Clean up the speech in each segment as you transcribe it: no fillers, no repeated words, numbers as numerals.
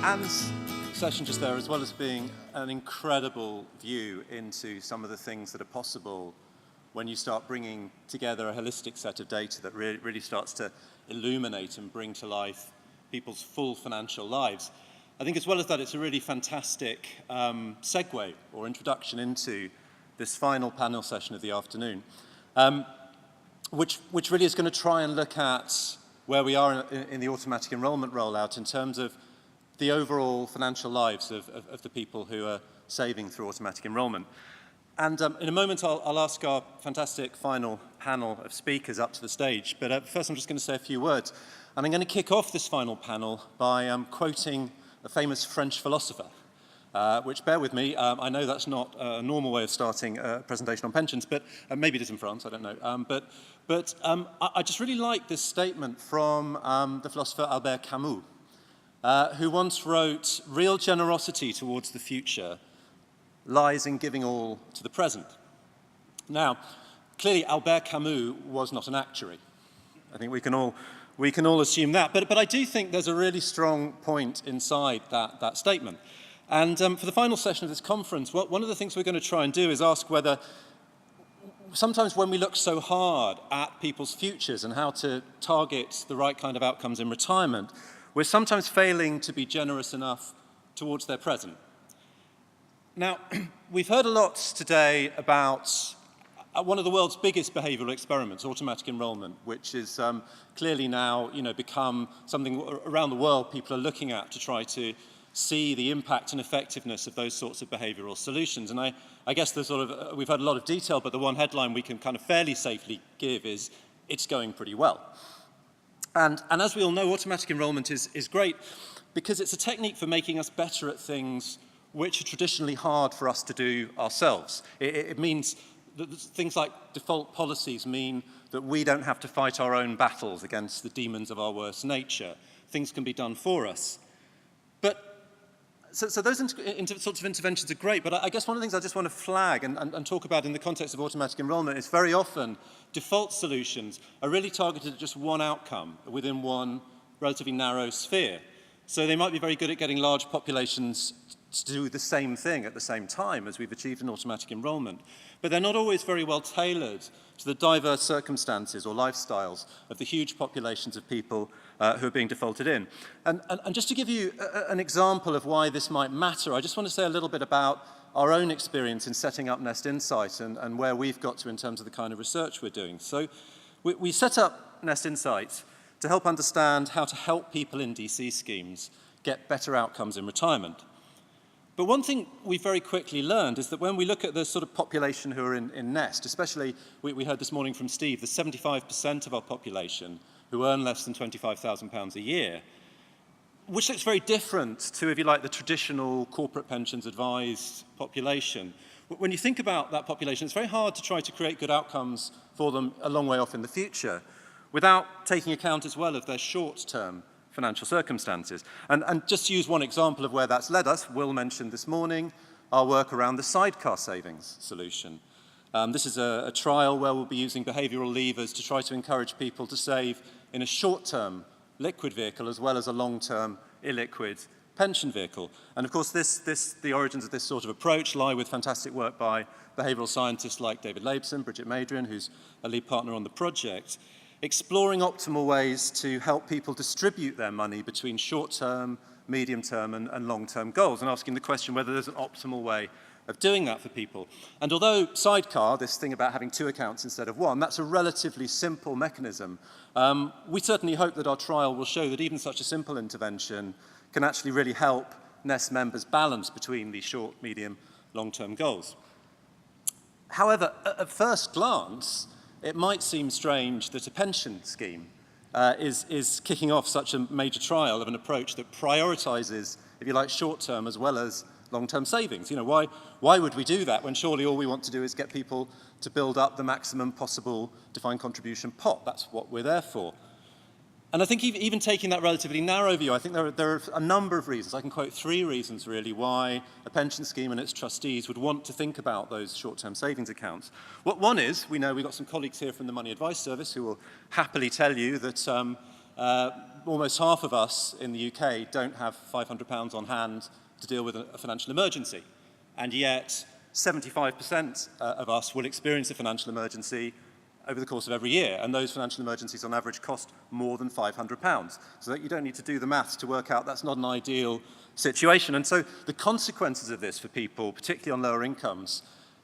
Anne's session just there, as well as being an incredible view into some of the things that are possible when you start bringing together a holistic set of data that really starts to illuminate and bring to life people's full financial lives. I think as well as that, it's a really fantastic segue or introduction into this final panel session of the afternoon, which really is going to try and look at where we are in the automatic enrolment rollout in terms of the overall financial lives of the people who are saving through automatic enrolment. And in a moment, I'll ask our fantastic final panel of speakers up to the stage. But first, I'm just going to say a few words. And I'm going to kick off this final panel by quoting a famous French philosopher, which, bear with me, I know that's not a normal way of starting a presentation on pensions, but maybe it is in France, I don't know. But I just really like this statement from the philosopher Albert Camus, who once wrote, "Real generosity towards the future lies in giving all to the present." Now, clearly Albert Camus was not an actuary. I think we can all assume that. But I do think there's a really strong point inside that statement. And for the final session of this conference, one of the things we're going to try and do is ask whether sometimes when we look so hard at people's futures and how to target the right kind of outcomes in retirement, we're sometimes failing to be generous enough towards their present. Now, we've heard a lot today about one of the world's biggest behavioral experiments, automatic enrolment, which is clearly now become something around the world people are looking at to try to see the impact and effectiveness of those sorts of behavioral solutions. And I guess we've had a lot of detail, but the one headline we can kind of fairly safely give is it's going pretty well. And as we all know, automatic enrolment is great because it's a technique for making us better at things which are traditionally hard for us to do ourselves. It means that things like default policies mean that we don't have to fight our own battles against the demons of our worst nature. Things can be done for us. So those sorts of interventions are great, but I guess one of the things I just want to flag and talk about in the context of automatic enrolment is very often default solutions are really targeted at just one outcome within one relatively narrow sphere. So they might be very good at getting large populations to do the same thing at the same time as we've achieved in automatic enrolment. But they're not always very well tailored to the diverse circumstances or lifestyles of the huge populations of people who are being defaulted in. And just to give you an example of why this might matter, I just want to say a little bit about our own experience in setting up Nest Insight and where we've got to in terms of the kind of research we're doing. So we set up Nest Insight to help understand how to help people in DC schemes get better outcomes in retirement. But one thing we very quickly learned is that when we look at the sort of population who are in Nest, especially we heard this morning from Steve, the 75% of our population who earn less than £25,000 a year, which looks very different to, if you like, the traditional corporate pensions advised population. When you think about that population, it's very hard to try to create good outcomes for them a long way off in the future without taking account as well of their short-term financial circumstances. And just to use one example of where that's led us, Will mentioned this morning our work around the sidecar savings solution. This is a trial where we'll be using behavioral levers to try to encourage people to save in a short-term liquid vehicle as well as a long-term illiquid pension vehicle. And of course, the origins of this sort of approach lie with fantastic work by behavioral scientists like David Laibson, Bridget Madrian, who's a lead partner on the project, exploring optimal ways to help people distribute their money between short-term, medium-term, and long-term goals, and asking the question whether there's an optimal way of doing that for people. And although sidecar, this thing about having two accounts instead of one, that's a relatively simple mechanism, we certainly hope that our trial will show that even such a simple intervention can actually really help Nest members balance between the short, medium, long-term goals. However, at first glance, it might seem strange that a pension scheme is kicking off such a major trial of an approach that prioritizes, if you like, short-term as well as long-term savings. Why would we do that when surely all we want to do is get people to build up the maximum possible defined contribution pot? That's what we're there for. And I think even taking that relatively narrow view, I think there are a number of reasons. I can quote 3 reasons, really, why a pension scheme and its trustees would want to think about those short-term savings accounts. One is, we know we've got some colleagues here from the Money Advice Service who will happily tell you that almost half of us in the UK don't have £500 on hand to deal with a financial emergency. And yet 75% of us will experience a financial emergency over the course of every year, and those financial emergencies on average cost more than £500. So that you don't need to do the maths to work out that's not an ideal situation. And so the consequences of this for people, particularly on lower incomes,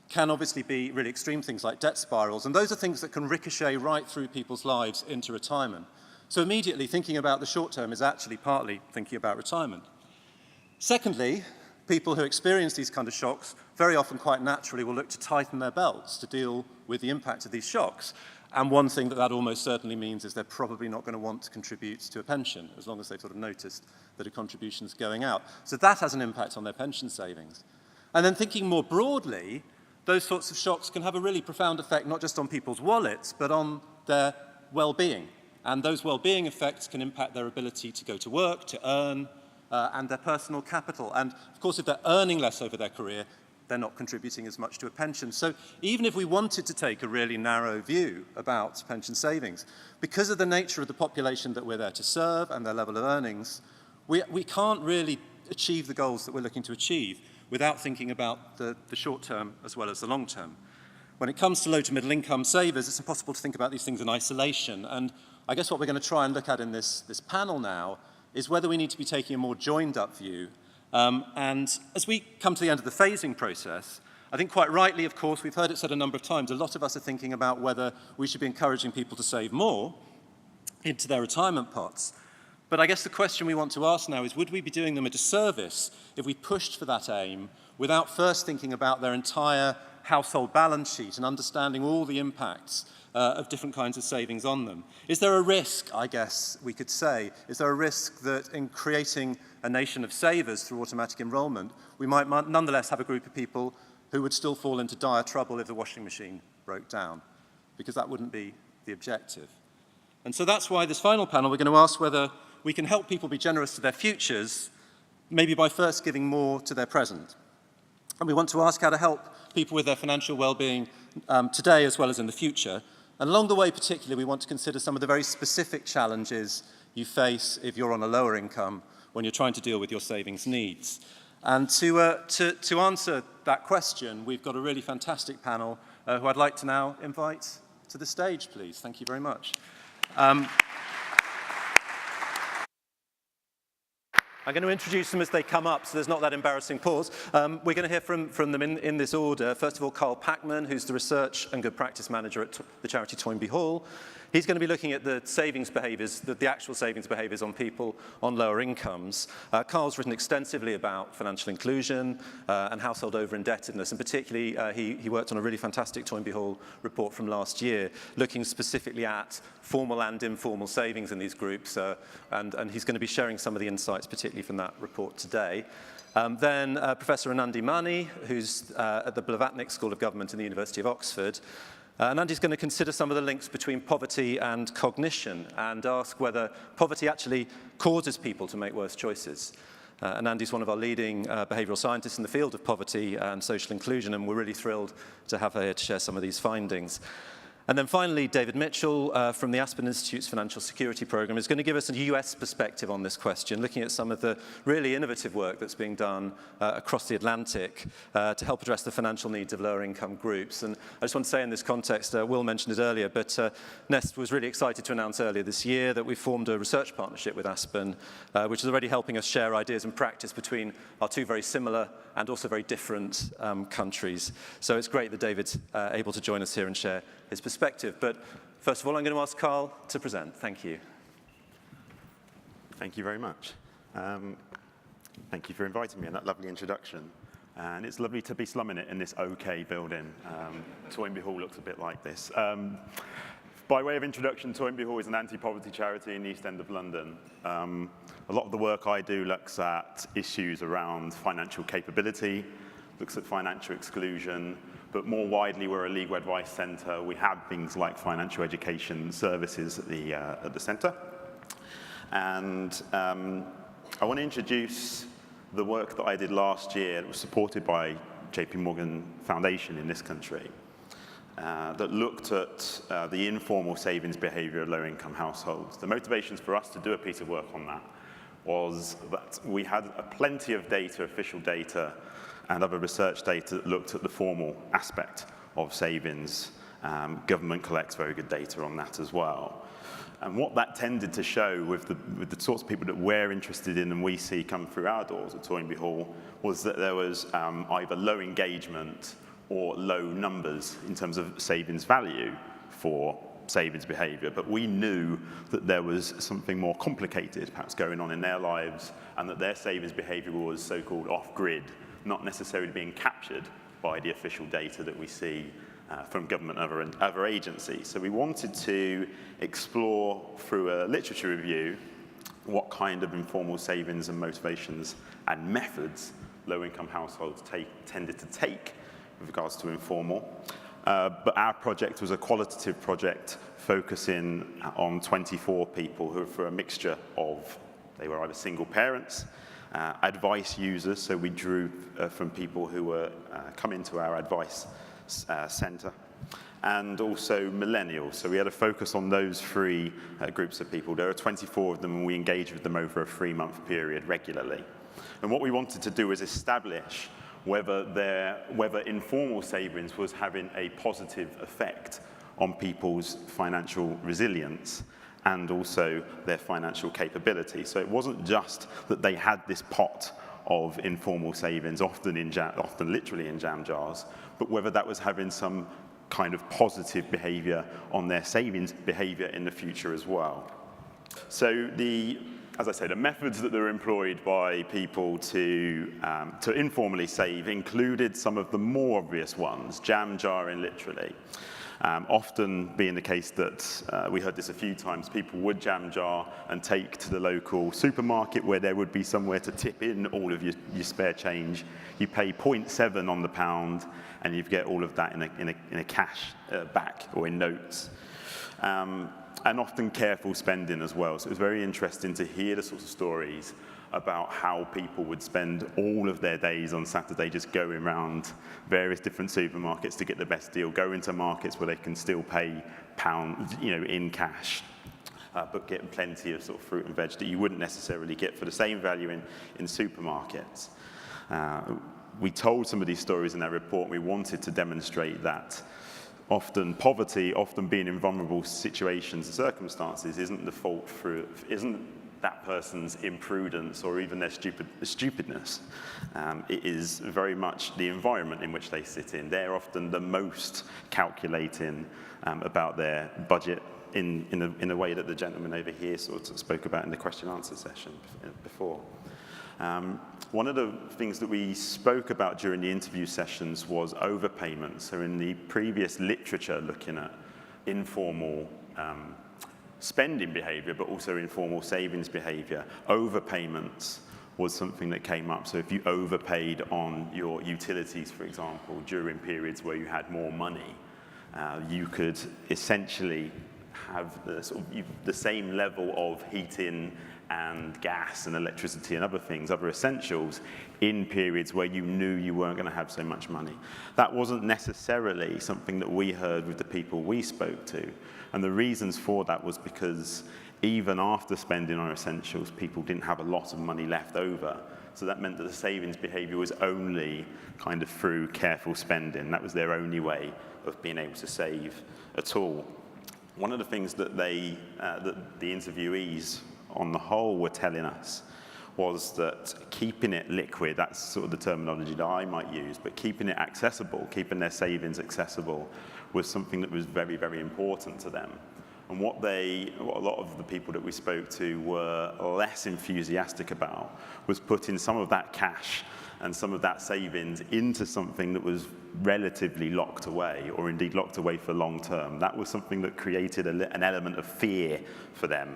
can obviously be really extreme things like debt spirals, and those are things that can ricochet right through people's lives into retirement. So immediately thinking about the short term is actually partly thinking about retirement. Secondly, people who experience these kind of shocks very often quite naturally will look to tighten their belts to deal with the impact of these shocks. And one thing that almost certainly means is they're probably not going to want to contribute to a pension as long as they've sort of noticed that a contribution is going out. So that has an impact on their pension savings. And then thinking more broadly, those sorts of shocks can have a really profound effect not just on people's wallets, but on their well-being. And those well-being effects can impact their ability to go to work, to earn, and their personal capital. And of course, if they're earning less over their career, they're not contributing as much to a pension. So even if we wanted to take a really narrow view about pension savings, because of the nature of the population that we're there to serve and their level of earnings, we can't really achieve the goals that we're looking to achieve without thinking about the short term as well as the long term. When it comes to low to middle income savers, it's impossible to think about these things in isolation. And I guess what we're going to try and look at in this panel now is whether we need to be taking a more joined up view. And as we come to the end of the phasing process, I think quite rightly, of course, we've heard it said a number of times, a lot of us are thinking about whether we should be encouraging people to save more into their retirement pots. But I guess the question we want to ask now is, would we be doing them a disservice if we pushed for that aim without first thinking about their entire household balance sheet and understanding all the impacts of different kinds of savings on them? Is there a risk, I guess we could say, is there a risk that in creating a nation of savers through automatic enrolment, we might nonetheless have a group of people who would still fall into dire trouble if the washing machine broke down? Because that wouldn't be the objective. And so that's why this final panel, we're going to ask whether we can help people be generous to their futures, maybe by first giving more to their present. And we want to ask how to help people with their financial well-being today as well as in the future. And along the way, particularly, we want to consider some of the very specific challenges you face if you're on a lower income when you're trying to deal with your savings needs. And to answer that question, we've got a really fantastic panel who I'd like to now invite to the stage, please. Thank you very much. I'm going to introduce them as they come up, so there's not that embarrassing pause. We're going to hear from them in this order. First of all, Carl Packman, who's the Research and Good Practice Manager at the charity Toynbee Hall. He's going to be looking at the savings behaviours, the actual savings behaviours on people on lower incomes. Carl's written extensively about financial inclusion and household over-indebtedness, and particularly he worked on a really fantastic Toynbee Hall report from last year, looking specifically at formal and informal savings in these groups, and he's going to be sharing some of the insights, particularly from that report today. Then Professor Anandi Mani, who's at the Blavatnik School of Government in the University of Oxford. And Andy's going to consider some of the links between poverty and cognition and ask whether poverty actually causes people to make worse choices. And Andy's one of our leading behavioural scientists in the field of poverty and social inclusion, and we're really thrilled to have her here to share some of these findings. And then finally, David Mitchell from the Aspen Institute's Financial Security Program is going to give us a US perspective on this question, looking at some of the really innovative work that's being done across the Atlantic to help address the financial needs of lower income groups. And I just want to say in this context, Will mentioned it earlier, but Nest was really excited to announce earlier this year that we formed a research partnership with Aspen, which is already helping us share ideas and practice between our two very similar and also very different countries. So it's great that David's able to join us here and share his perspective. But first of all, I'm going to ask Carl to present. Thank you. Thank you very much. Thank you for inviting me and that lovely introduction. And it's lovely to be slumming it in this OK building. Toynbee Hall looks a bit like this. By way of introduction, Toynbee Hall is an anti-poverty charity in the East End of London. A lot of the work I do looks at issues around financial capability, looks at financial exclusion, but more widely, we're a legal advice centre. We have things like financial education services at the centre. And I want to introduce the work that I did last year. It was supported by JP Morgan Foundation in this country. that looked at the informal savings behavior of low-income households. The motivations for us to do a piece of work on that was that we had plenty of data, official data, and other research data that looked at the formal aspect of savings. Government collects very good data on that as well. And what that tended to show with the sorts of people that we're interested in and we see come through our doors at Toynbee Hall was that there was either low engagement or low numbers in terms of savings value for savings behavior. But we knew that there was something more complicated perhaps going on in their lives, and that their savings behavior was so-called off-grid, not necessarily being captured by the official data that we see from government and other agencies. So we wanted to explore through a literature review what kind of informal savings and motivations and methods low-income households tended to take with regards to informal. But our project was a qualitative project focusing on 24 people who were for a mixture of, they were either single parents, advice users, so we drew from people who were come into our advice centre, and also millennials. So we had a focus on those three groups of people. There are 24 of them, and we engaged with them over a 3-month period regularly. And what we wanted to do was establish whether informal savings was having a positive effect on people's financial resilience and also their financial capability. So it wasn't just that they had this pot of informal savings, often literally in jam jars, but whether that was having some kind of positive behavior on their savings behavior in the future as well. So as I say, the methods that are employed by people to informally save included some of the more obvious ones, jam jarring literally. Often being the case that, we heard this a few times, people would jam jar and take to the local supermarket where there would be somewhere to tip in all of your spare change. You pay 0.7 on the pound and you get all of that in a cash back or in notes. And often careful spending as well. So it was very interesting to hear the sorts of stories about how people would spend all of their days on Saturday just going around various different supermarkets to get the best deal, go into markets where they can still pay pounds, in cash, but get plenty of sort of fruit and veg that you wouldn't necessarily get for the same value in supermarkets. We told some of these stories in our report, and we wanted to demonstrate that often poverty, often being in vulnerable situations and circumstances, isn't that person's imprudence or even their stupidness. It is very much the environment in which they sit in. They're often the most calculating about their budget in a way that the gentleman over here sort of spoke about in the question answer session before. One of the things that we spoke about during the interview sessions was overpayment. So in the previous literature looking at informal spending behavior, but also informal savings behavior, overpayments was something that came up. So if you overpaid on your utilities, for example, during periods where you had more money, you could essentially have the same level of heating and gas and electricity and other things, other essentials, in periods where you knew you weren't going to have so much money. That wasn't necessarily something that we heard with the people we spoke to. And the reasons for that was because even after spending on essentials, people didn't have a lot of money left over. So that meant that the savings behavior was only kind of through careful spending. That was their only way of being able to save at all. One of the things that the interviewees on the whole were telling us was that keeping it liquid, that's sort of the terminology that I might use, but keeping it accessible, keeping their savings accessible was something that was very, very important to them. And what a lot of the people that we spoke to were less enthusiastic about was putting some of that cash and some of that savings into something that was relatively locked away, or indeed locked away for long term. That was something that created an element of fear for them.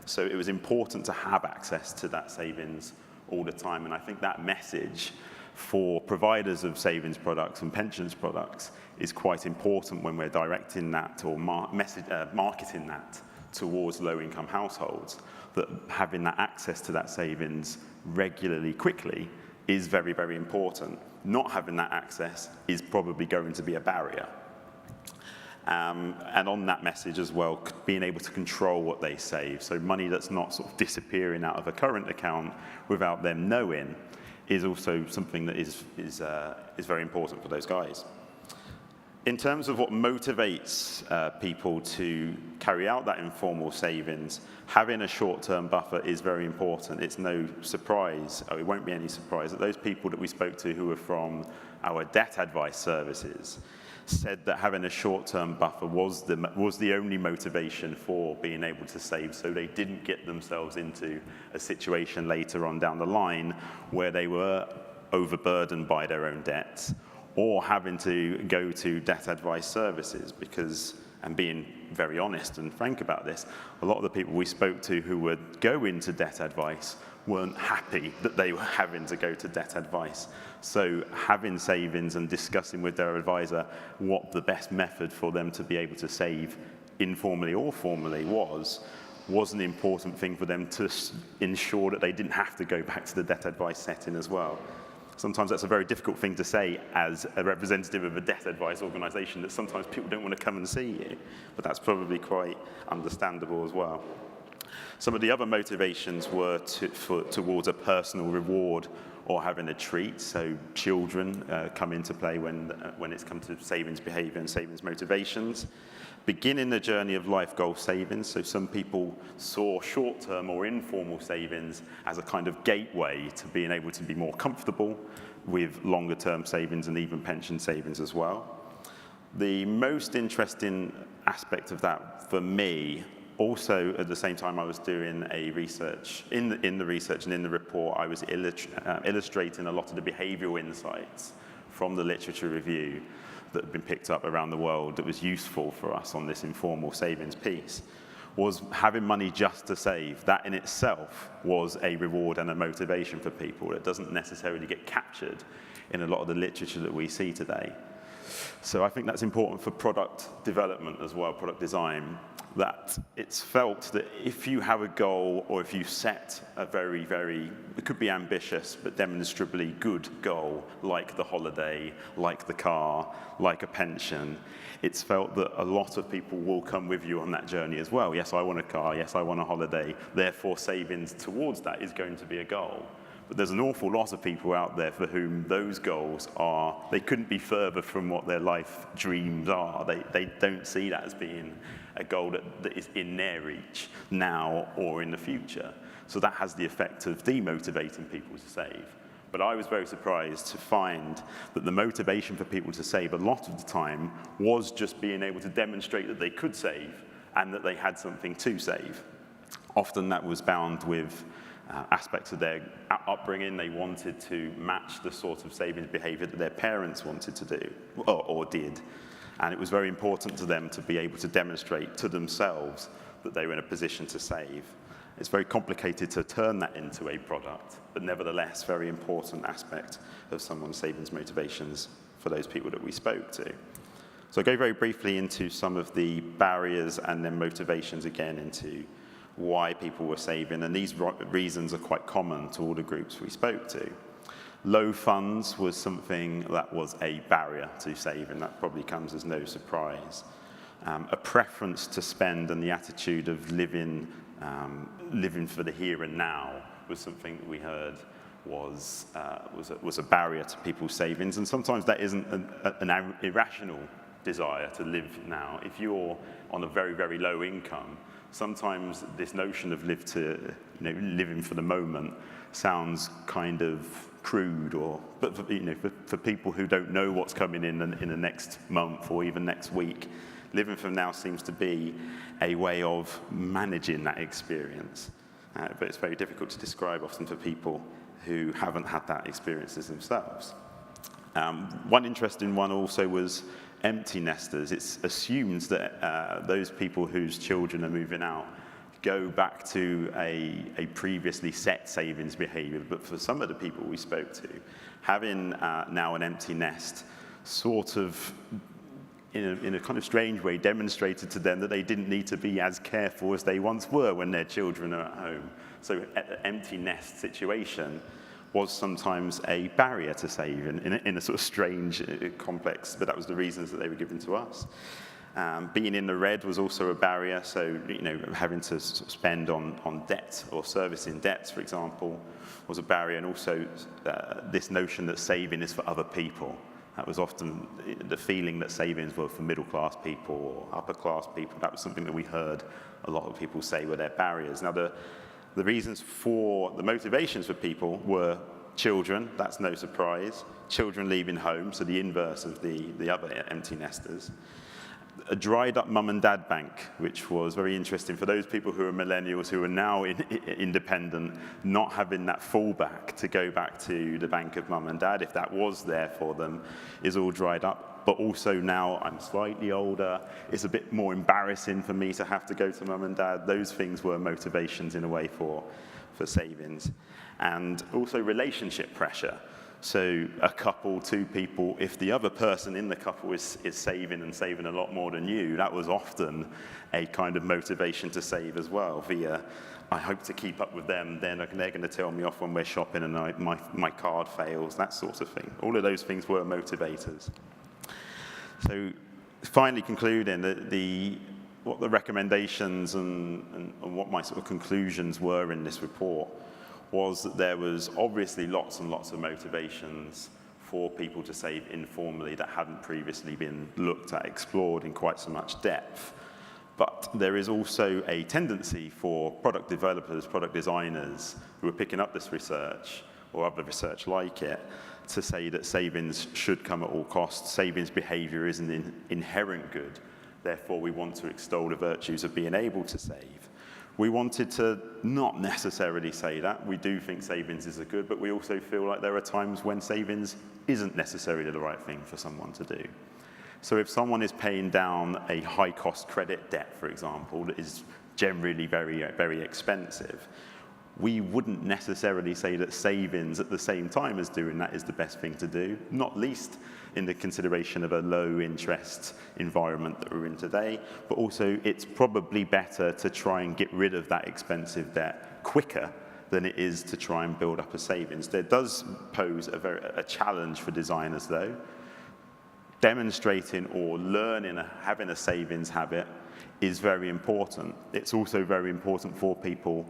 So it was important to have access to that savings all the time. And I think that message for providers of savings products and pensions products is quite important when we're directing that or marketing that towards low-income households, that having that access to that savings regularly, quickly, is very, very important. Not having that access is probably going to be a barrier. And on that message as well, being able to control what they save. So money that's not sort of disappearing out of a current account without them knowing is also something that is very important for those guys. In terms of what motivates people to carry out that informal savings, having a short-term buffer is very important. It's no surprise, or it won't be any surprise, that those people that we spoke to who were from our debt advice services said that having a short-term buffer was the only motivation for being able to save, so they didn't get themselves into a situation later on down the line where they were overburdened by their own debts or having to go to debt advice services because, and being very honest and frank about this, a lot of the people we spoke to who would go into debt advice weren't happy that they were having to go to debt advice. So having savings and discussing with their advisor what the best method for them to be able to save informally or formally was an important thing for them to ensure that they didn't have to go back to the debt advice setting as well. Sometimes that's a very difficult thing to say as a representative of a debt advice organisation, that sometimes people don't want to come and see you, but that's probably quite understandable as well. Some of the other motivations were towards a personal reward or having a treat. So children come into play when it's come to savings behaviour and savings motivations. Beginning the journey of life goal savings. So some people saw short-term or informal savings as a kind of gateway to being able to be more comfortable with longer-term savings and even pension savings as well. The most interesting aspect of that for me, also at the same time I was doing a research, in the research and in the report, I was illustrating a lot of the behavioural insights from the literature review that had been picked up around the world that was useful for us on this informal savings piece, was having money just to save. That in itself was a reward and a motivation for people. It doesn't necessarily get captured in a lot of the literature that we see today. So I think that's important for product development as well, product design, that it's felt that if you have a goal or if you set a very, it could be ambitious, but demonstrably good goal, like the holiday, like the car, like a pension, it's felt that a lot of people will come with you on that journey as well. Yes, I want a car, yes, I want a holiday, therefore savings towards that is going to be a goal. But there's an awful lot of people out there for whom those goals they couldn't be further from what their life dreams are. They don't see that as being a goal that is in their reach now or in the future. So that has the effect of demotivating people to save. But I was very surprised to find that the motivation for people to save a lot of the time was just being able to demonstrate that they could save and that they had something to save. Often that was bound with aspects of their upbringing. They wanted to match the sort of savings behaviour that their parents wanted to do or did. And it was very important to them to be able to demonstrate to themselves that they were in a position to save. It's very complicated to turn that into a product, but nevertheless, very important aspect of someone's savings motivations for those people that we spoke to. So I'll go very briefly into some of the barriers and then motivations again into why people were saving, and these reasons are quite common to all the groups we spoke to. Low funds was something that was a barrier to saving. That probably comes as no surprise. A preference to spend and the attitude of living for the here and now was something that we heard was a barrier to people's savings, and sometimes that isn't an irrational desire to live now. If you're on a very, very low income, sometimes this notion of living for the moment sounds kind of crude, but for people who don't know what's coming in the next month or even next week, living for now seems to be a way of managing that experience. But it's very difficult to describe often for people who haven't had that experiences themselves. One interesting one also was empty nesters. It's assumed that those people whose children are moving out go back to a previously set savings behaviour, but for some of the people we spoke to, having now an empty nest sort of in a kind of strange way demonstrated to them that they didn't need to be as careful as they once were when their children are at home. So an empty nest situation was sometimes a barrier to save in a sort of strange, complex, but that was the reasons that they were given to us. Being in the red was also a barrier, so having to sort of spend on debt or servicing debts, for example, was a barrier, and also this notion that saving is for other people. That was often the feeling that savings were for middle-class people or upper-class people. That was something that we heard a lot of people say were their barriers. Now, the reasons for, the motivations for people were children, that's no surprise, children leaving home, so the inverse of the other empty nesters. A dried up mum and dad bank, which was very interesting for those people who are millennials who are now independent, not having that fallback to go back to the bank of mum and dad, if that was there for them, is all dried up. But also now I'm slightly older, it's a bit more embarrassing for me to have to go to mum and dad. Those things were motivations in a way for savings. And also relationship pressure. So a couple, two people, if the other person in the couple is saving and saving a lot more than you, that was often a kind of motivation to save as well via, I hope to keep up with them, then they're going to tell me off when we're shopping and my card fails, that sort of thing. All of those things were motivators. So finally concluding, what the recommendations and what my sort of conclusions were in this report was that there was obviously lots and lots of motivations for people to save informally that hadn't previously been looked at, explored in quite so much depth. But there is also a tendency for product developers, product designers who are picking up this research or other research like it to say that savings should come at all costs. Savings behavior is an inherent good. Therefore, we want to extol the virtues of being able to save. We wanted to not necessarily say that. We do think savings is a good, but we also feel like there are times when savings isn't necessarily the right thing for someone to do. So if someone is paying down a high-cost credit debt, for example, that is generally very, very expensive, we wouldn't necessarily say that savings at the same time as doing that is the best thing to do, not least in the consideration of a low-interest environment that we're in today, but also it's probably better to try and get rid of that expensive debt quicker than it is to try and build up a savings. There does pose a challenge for designers, though. Demonstrating or learning, having a savings habit is very important. It's also very important for people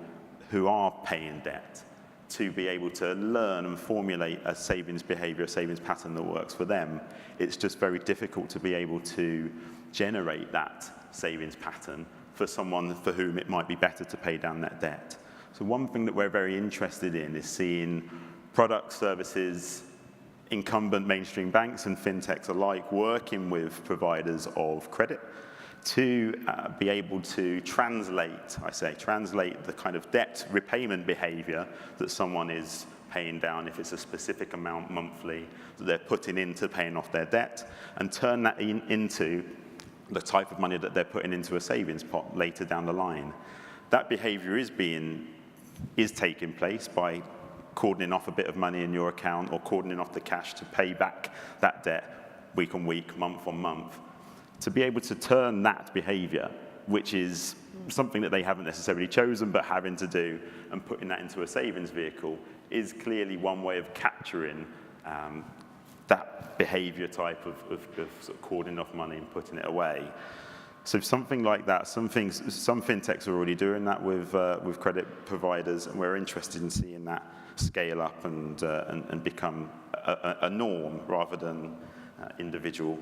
who are paying debt to be able to learn and formulate a savings behavior, a savings pattern that works for them. It's just very difficult to be able to generate that savings pattern for someone for whom it might be better to pay down that debt. So one thing that we're very interested in is seeing products, services, incumbent mainstream banks and fintechs alike working with providers of credit to be able to translate the kind of debt repayment behavior that someone is paying down, if it's a specific amount monthly that they're putting into paying off their debt, and turn that into the type of money that they're putting into a savings pot later down the line. That behavior is taking place by cordoning off a bit of money in your account or cordoning off the cash to pay back that debt week on week, month on month. To be able to turn that behavior, which is something that they haven't necessarily chosen but having to do, and putting that into a savings vehicle is clearly one way of capturing that behavior type of sort of cordoning off money and putting it away. So something like that, some fintechs are already doing that with credit providers, and we're interested in seeing that scale up and become a norm rather than individual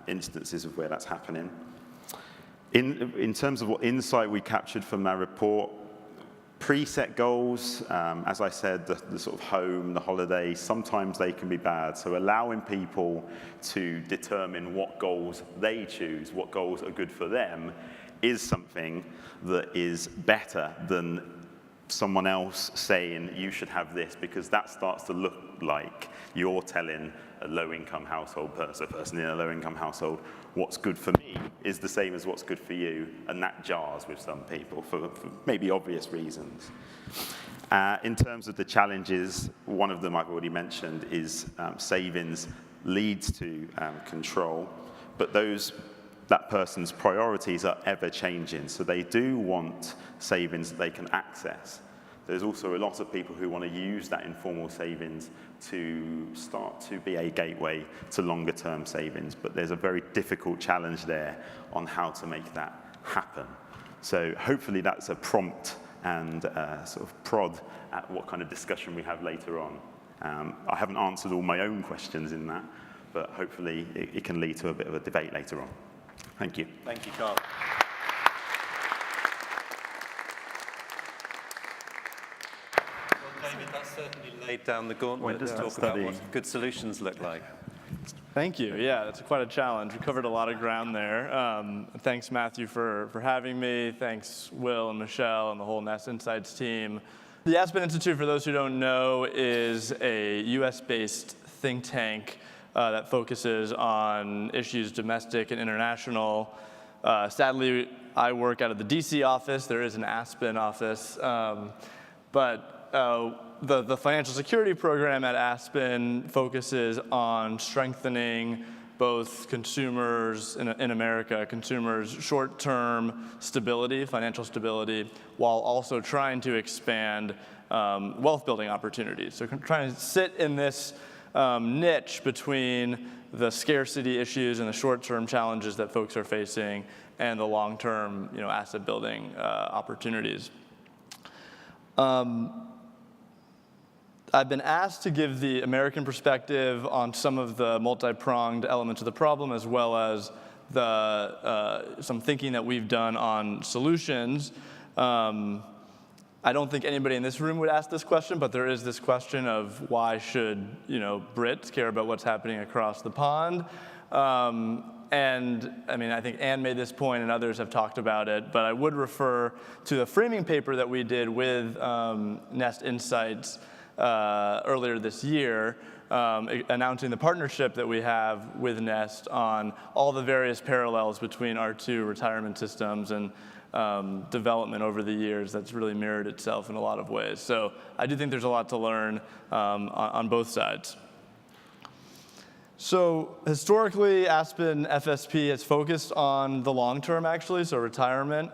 instances of where that's happening. In terms of what insight we captured from that report, preset goals, as I said, the sort of home, the holiday, sometimes they can be bad. So allowing people to determine what goals they choose, what goals are good for them, is something that is better than someone else saying you should have this, because that starts to look like you're telling a low-income household person, a person in a low-income household, what's good for me is the same as what's good for you, and that jars with some people for maybe obvious reasons. In terms of the challenges, one of them I've already mentioned is savings leads to control, but that person's priorities are ever changing, so they do want savings that they can access. There's also a lot of people who want to use that informal savings to start to be a gateway to longer term savings, but there's a very difficult challenge there on how to make that happen. So hopefully that's a prompt and sort of prod at what kind of discussion we have later on. I haven't answered all my own questions in that, but hopefully it can lead to a bit of a debate later on. Thank you. Thank you, Carl. Well, David, that's certainly laid down the gauntlet to talk about what good solutions look like. Thank you. Yeah, that's quite a challenge. We covered a lot of ground there. Thanks, Matthew, for having me. Thanks, Will and Michelle and the whole Nest Insights team. The Aspen Institute, for those who don't know, is a US-based think tank that focuses on issues domestic and international. Sadly, I work out of the DC office. There is an Aspen office. But the financial security program at Aspen focuses on strengthening both consumers in America, consumers' short-term stability, financial stability, while also trying to expand wealth-building opportunities. So trying to sit in this niche between the scarcity issues and the short-term challenges that folks are facing and the long-term, asset-building opportunities. I've been asked to give the American perspective on some of the multi-pronged elements of the problem, as well as some thinking that we've done on solutions. I don't think anybody in this room would ask this question, but there is this question of why should Brits care about what's happening across the pond? And I mean, I think Anne made this point and others have talked about it, but I would refer to the framing paper that we did with Nest Insights earlier this year, announcing the partnership that we have with Nest on all the various parallels between our two retirement systems and development over the years that's really mirrored itself in a lot of ways. So I do think there's a lot to learn on both sides. So historically, Aspen FSP has focused on the long term, actually, so retirement.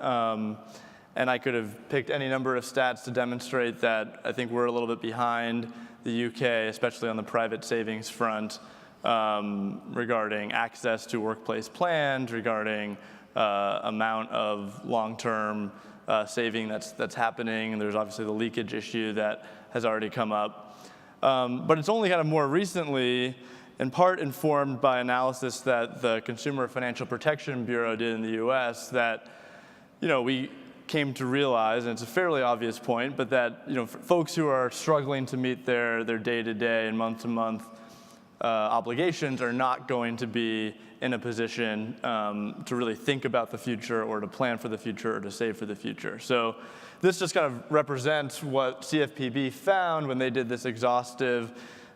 And I could have picked any number of stats to demonstrate that I think we're a little bit behind the UK, especially on the private savings front, regarding access to workplace plans, regarding amount of long-term saving that's happening. And there's obviously the leakage issue that has already come up. But it's only kind of more recently, in part informed by analysis that the Consumer Financial Protection Bureau did in the US, that we came to realize, and it's a fairly obvious point, but that folks who are struggling to meet their day-to-day and month-to-month obligations are not going to be in a position to really think about the future or to plan for the future or to save for the future. So this just kind of represents what CFPB found when they did this exhaustive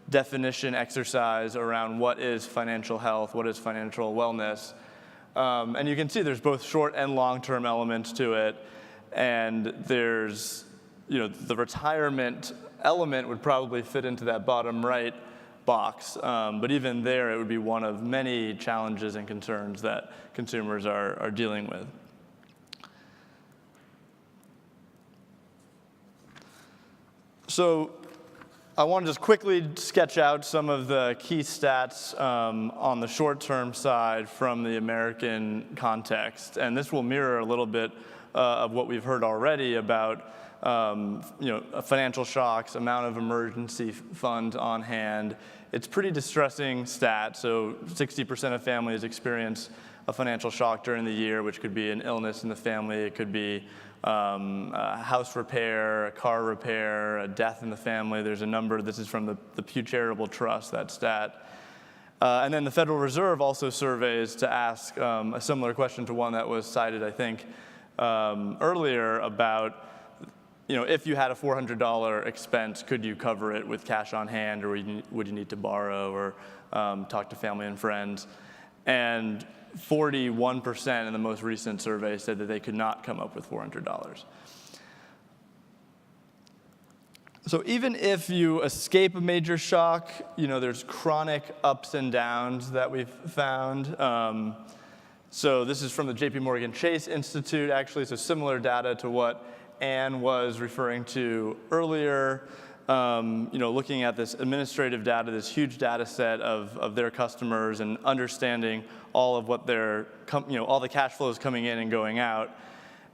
definition exercise around what is financial health, what is financial wellness. And you can see there's both short and long-term elements to it. And there's, the retirement element would probably fit into that bottom right box. But even there, it would be one of many challenges and concerns that consumers are dealing with. So I want to just quickly sketch out some of the key stats on the short-term side from the American context. And this will mirror a little bit of what we've heard already about financial shocks, amount of emergency funds on hand. It's pretty distressing stat. So 60% of families experience a financial shock during the year, which could be an illness in the family. It could be a house repair, a car repair, a death in the family. There's a number. This is from the Pew Charitable Trust, that stat. And then the Federal Reserve also surveys to ask a similar question to one that was cited, I think, earlier about, if you had a $400 expense, could you cover it with cash on hand, or would you need to borrow or talk to family and friends? And 41% in the most recent survey said that they could not come up with $400. So even if you escape a major shock, there's chronic ups and downs that we've found. So this is from the JP Morgan Chase Institute, actually. So similar data to what Anne was referring to earlier, looking at this administrative data, this huge data set of their customers and understanding all of what all the cash flows coming in and going out.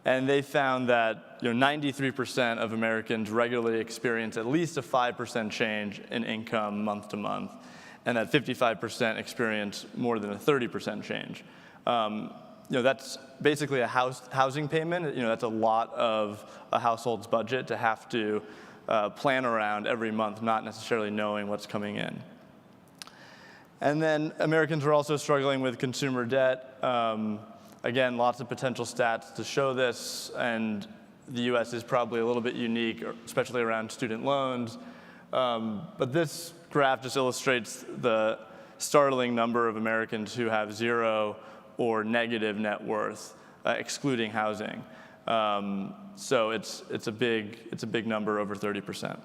And they found that 93% of Americans regularly experience at least a 5% change in income month to month, and that 55% experience more than a 30% change. That's basically a housing payment. That's a lot of a household's budget to have to plan around every month, not necessarily knowing what's coming in. And then Americans are also struggling with consumer debt. Again, lots of potential stats to show this, and the US is probably a little bit unique, especially around student loans. But this graph just illustrates the startling number of Americans who have zero or negative net worth, excluding housing. So it's a big number, over 30%.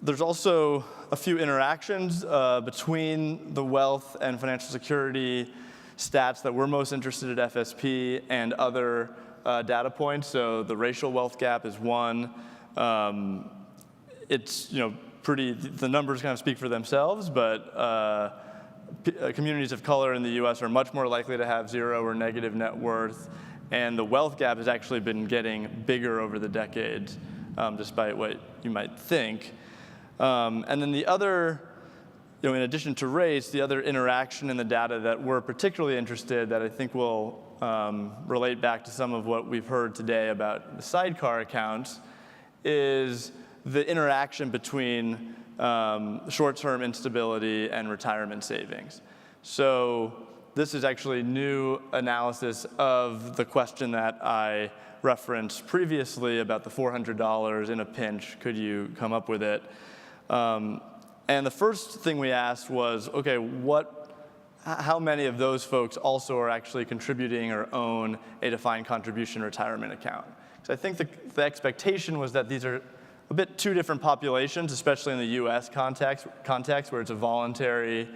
There's also a few interactions between the wealth and financial security stats that we're most interested at FSP and other data points. So the racial wealth gap is one. It's the numbers kind of speak for themselves, but communities of color in the US are much more likely to have zero or negative net worth, and the wealth gap has actually been getting bigger over the decades, despite what you might think. And then the other, in addition to race, the other interaction in the data that we're particularly interested, that I think will relate back to some of what we've heard today about the sidecar accounts, is the interaction between short-term instability and retirement savings. So this is actually new analysis of the question that I referenced previously about the $400 in a pinch. Could you come up with it? And the first thing we asked was, okay, how many of those folks also are actually contributing or own a defined contribution retirement account? So I think the expectation was that these are a bit two different populations, especially in the US context where it's a voluntary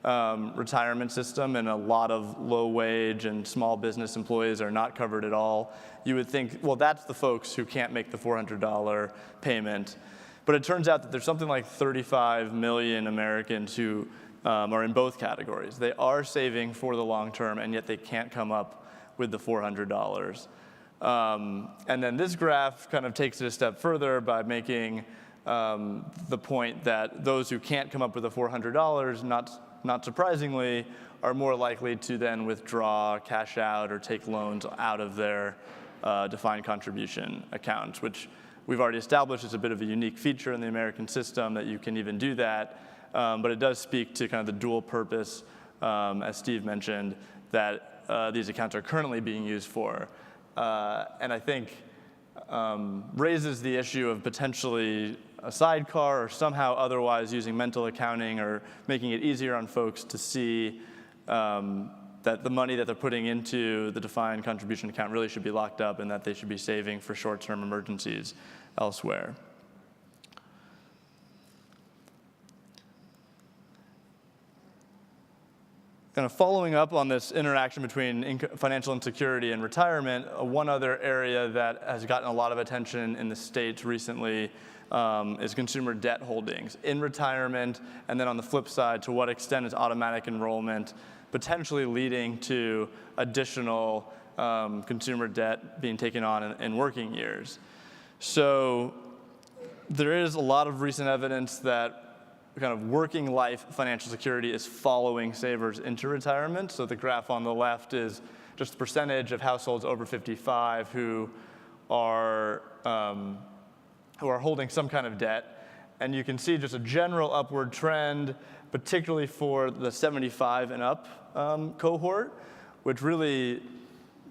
retirement system and a lot of low wage and small business employees are not covered at all. You would think, well, that's the folks who can't make the $400 payment. But it turns out that there's something like 35 million Americans who are in both categories. They are saving for the long term, and yet they can't come up with the $400. And then this graph kind of takes it a step further by making the point that those who can't come up with the $400, not surprisingly, are more likely to then withdraw, cash out, or take loans out of their defined contribution accounts, which we've already established is a bit of a unique feature in the American system that you can even do that. But it does speak to kind of the dual purpose, as Steve mentioned, that these accounts are currently being used for. And I think raises the issue of potentially a sidecar or somehow otherwise using mental accounting or making it easier on folks to see that the money that they're putting into the defined contribution account really should be locked up and that they should be saving for short-term emergencies elsewhere. Kind of following up on this interaction between financial insecurity and retirement, one other area that has gotten a lot of attention in the States recently is consumer debt holdings in retirement, and then on the flip side, to what extent is automatic enrollment potentially leading to additional consumer debt being taken on in working years. So there is a lot of recent evidence that kind of working life financial security is following savers into retirement. So the graph on the left is just the percentage of households over 55 who are holding some kind of debt. And you can see just a general upward trend, particularly for the 75 and up cohort, which really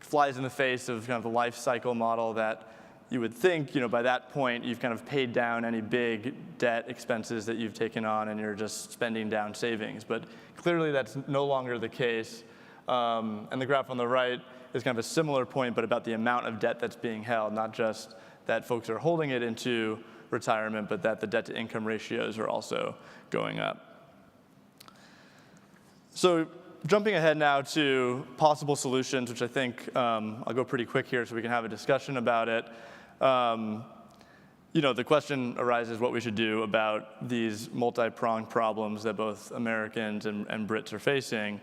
flies in the face of kind of the life cycle model that you would think, by that point, you've kind of paid down any big debt expenses that you've taken on and you're just spending down savings. But clearly that's no longer the case. And the graph on the right is kind of a similar point, but about the amount of debt that's being held, not just that folks are holding it into retirement, but that the debt to income ratios are also going up. So jumping ahead now to possible solutions, which I think I'll go pretty quick here so we can have a discussion about it. The question arises what we should do about these multi-pronged problems that both Americans and Brits are facing.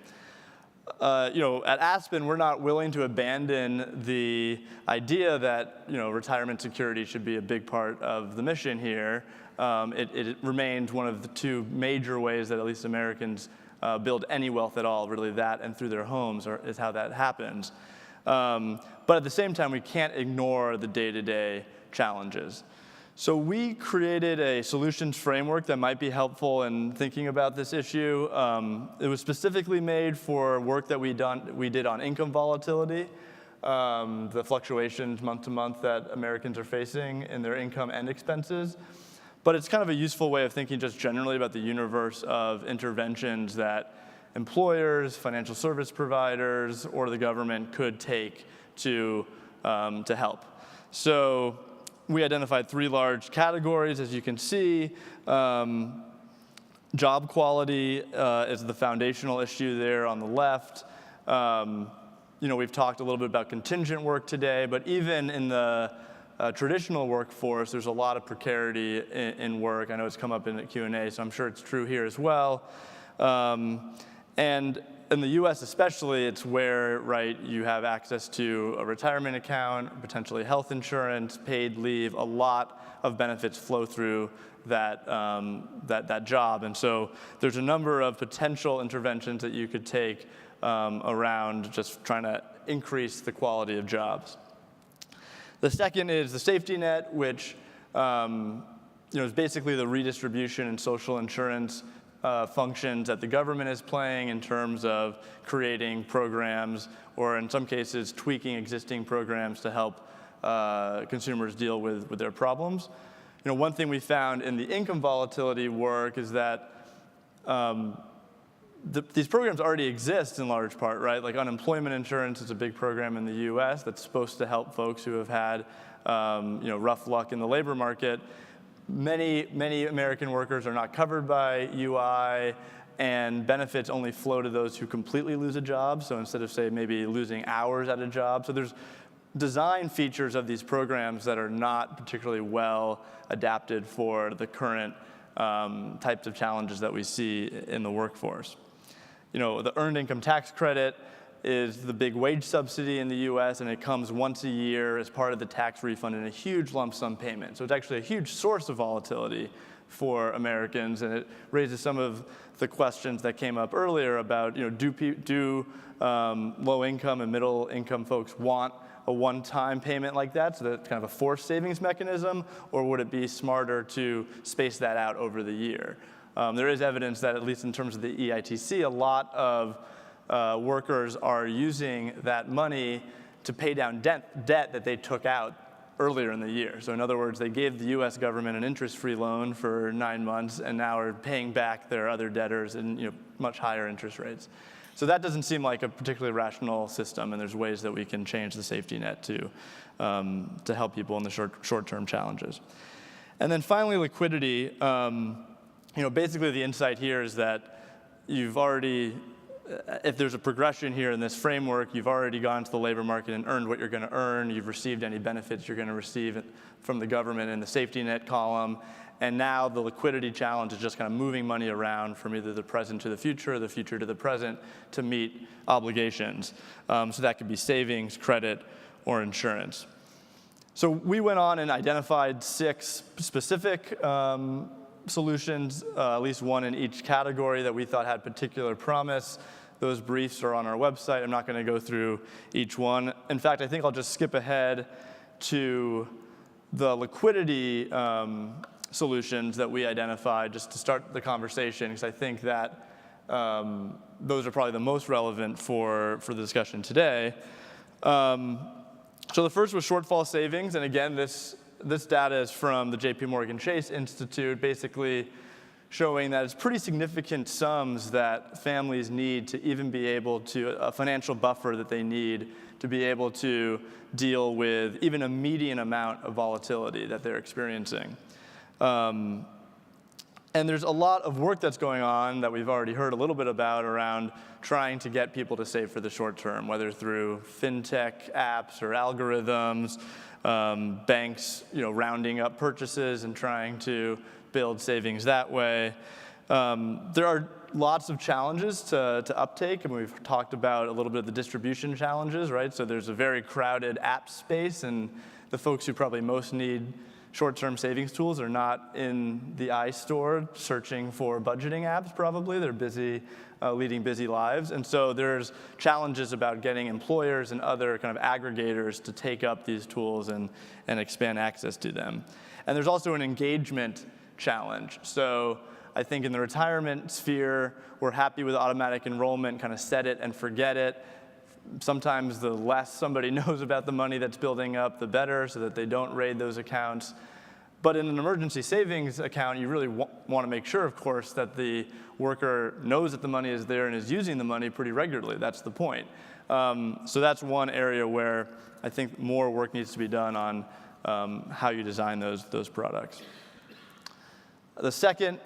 At Aspen, we're not willing to abandon the idea that retirement security should be a big part of the mission here. It remains one of the two major ways that at least Americans build any wealth at all. Really, that and through their homes is how that happens. But at the same time, we can't ignore the day-to-day challenges. So we created a solutions framework that might be helpful in thinking about this issue. It was specifically made for work that we did on income volatility, the fluctuations month to month that Americans are facing in their income and expenses. But it's kind of a useful way of thinking just generally about the universe of interventions that employers, financial service providers, or the government could take to help. So we identified three large categories, as you can see. Job quality is the foundational issue there on the left. We've talked a little bit about contingent work today, but even in the traditional workforce, there's a lot of precarity in work. I know it's come up in the Q&A, so I'm sure it's true here as well. And in the US especially, it's where, you have access to a retirement account, potentially health insurance, paid leave, a lot of benefits flow through that job. And so there's a number of potential interventions that you could take around just trying to increase the quality of jobs. The second is the safety net, which is basically the redistribution and social insurance functions that the government is playing in terms of creating programs, or in some cases tweaking existing programs to help consumers deal with their problems. One thing we found in the income volatility work is that these programs already exist in large part, right? Like unemployment insurance is a big program in the US that's supposed to help folks who have had rough luck in the labor market. Many American workers are not covered by UI, and benefits only flow to those who completely lose a job. So instead of, say, maybe losing hours at a job. So there's design features of these programs that are not particularly well adapted for the current types of challenges that we see in the workforce. The earned income tax credit is the big wage subsidy in the US, and it comes once a year as part of the tax refund in a huge lump sum payment. So it's actually a huge source of volatility for Americans, and it raises some of the questions that came up earlier about, do low income and middle income folks want a one-time payment like that, so that's kind of a forced savings mechanism, or would it be smarter to space that out over the year? There is evidence that, at least in terms of the EITC, a lot of workers are using that money to pay down debt that they took out earlier in the year. So in other words, they gave the US government an interest-free loan for 9 months and now are paying back their other debtors in much higher interest rates. So that doesn't seem like a particularly rational system, and there's ways that we can change the safety net to help people in the short-term challenges. And then finally, liquidity. Basically the insight here is that you've already, if there's a progression here in this framework, you've already gone to the labor market and earned what you're going to earn. You've received any benefits you're going to receive from the government in the safety net column. And now the liquidity challenge is just kind of moving money around from either the present to the future or the future to the present to meet obligations. So that could be savings, credit, or insurance. So we went on and identified 6 specific solutions, at least one in each category that we thought had particular promise. Those briefs are on our website. I'm not going to go through each one. In fact, I think I'll just skip ahead to the liquidity solutions that we identified just to start the conversation, because I think that those are probably the most relevant for the discussion today. So the first was shortfall savings, and again, this data is from the JP Morgan Chase Institute, basically showing that it's pretty significant sums that families need to even be able to, a financial buffer that they need to be able to deal with even a median amount of volatility that they're experiencing. And there's a lot of work that's going on that we've already heard a little bit about around trying to get people to save for the short term, whether through fintech apps or algorithms, banks, rounding up purchases and trying to build savings that way. There are lots of challenges to uptake, and we've talked about a little bit of the distribution challenges, right? So there's a very crowded app space, and the folks who probably most need short-term savings tools are not in the iStore searching for budgeting apps, probably. They're busy, leading busy lives. And so there's challenges about getting employers and other kind of aggregators to take up these tools and expand access to them. And there's also an engagement challenge. So I think in the retirement sphere, we're happy with automatic enrollment, kind of set it and forget it. Sometimes the less somebody knows about the money that's building up, the better, so that they don't raid those accounts. But in an emergency savings account, you really want to make sure, of course, that the worker knows that the money is there and is using the money pretty regularly. That's the point. So that's one area where I think more work needs to be done on how you design those products. The second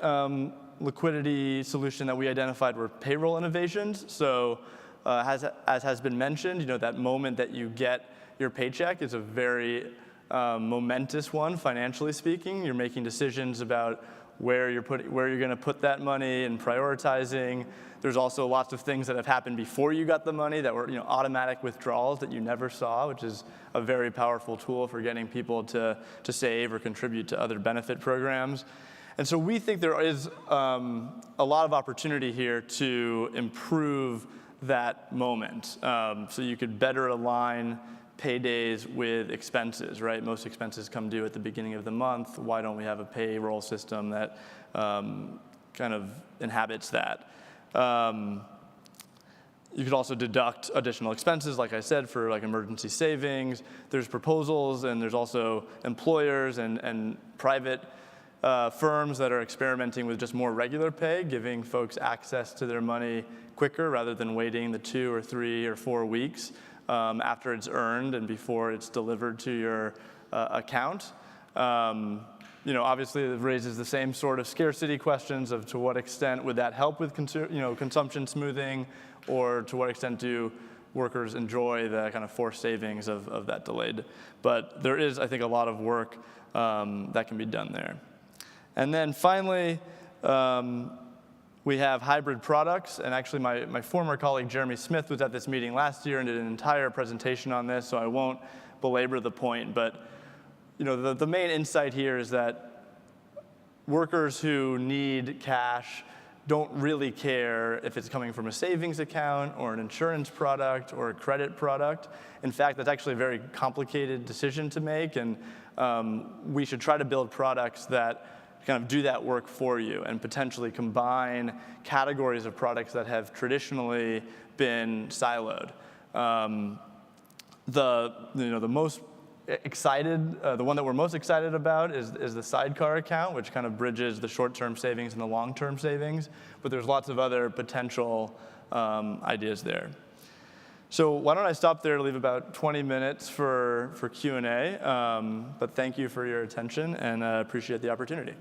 liquidity solution that we identified were payroll innovations. So as has been mentioned, that moment that you get your paycheck is a very momentous one, financially speaking. You're making decisions about where you're going to put that money and prioritizing. There's also lots of things that have happened before you got the money that were automatic withdrawals that you never saw, which is a very powerful tool for getting people to save or contribute to other benefit programs. And so we think there is a lot of opportunity here to improve that moment. So you could better align paydays with expenses, right? Most expenses come due at the beginning of the month. Why don't we have a payroll system that kind of inhabits that? You could also deduct additional expenses, like I said, for like emergency savings. There's proposals, and there's also employers and private firms that are experimenting with just more regular pay, giving folks access to their money quicker rather than waiting the 2 or 3 or 4 weeks after it's earned and before it's delivered to your account. Obviously it raises the same sort of scarcity questions of to what extent would that help with consumption smoothing, or to what extent do workers enjoy the kind of forced savings of that delayed. But there is, I think, a lot of work that can be done there. And then finally, we have hybrid products. And actually, my former colleague, Jeremy Smith, was at this meeting last year and did an entire presentation on this, so I won't belabor the point. But the main insight here is that workers who need cash don't really care if it's coming from a savings account or an insurance product or a credit product. In fact, that's actually a very complicated decision to make, and we should try to build products that kind of do that work for you and potentially combine categories of products that have traditionally been siloed. The most excited, the one that we're most excited about is the sidecar account, which kind of bridges the short-term savings and the long-term savings. But there's lots of other potential ideas there. So why don't I stop there to leave about 20 minutes for Q&A. But thank you for your attention, and I appreciate the opportunity.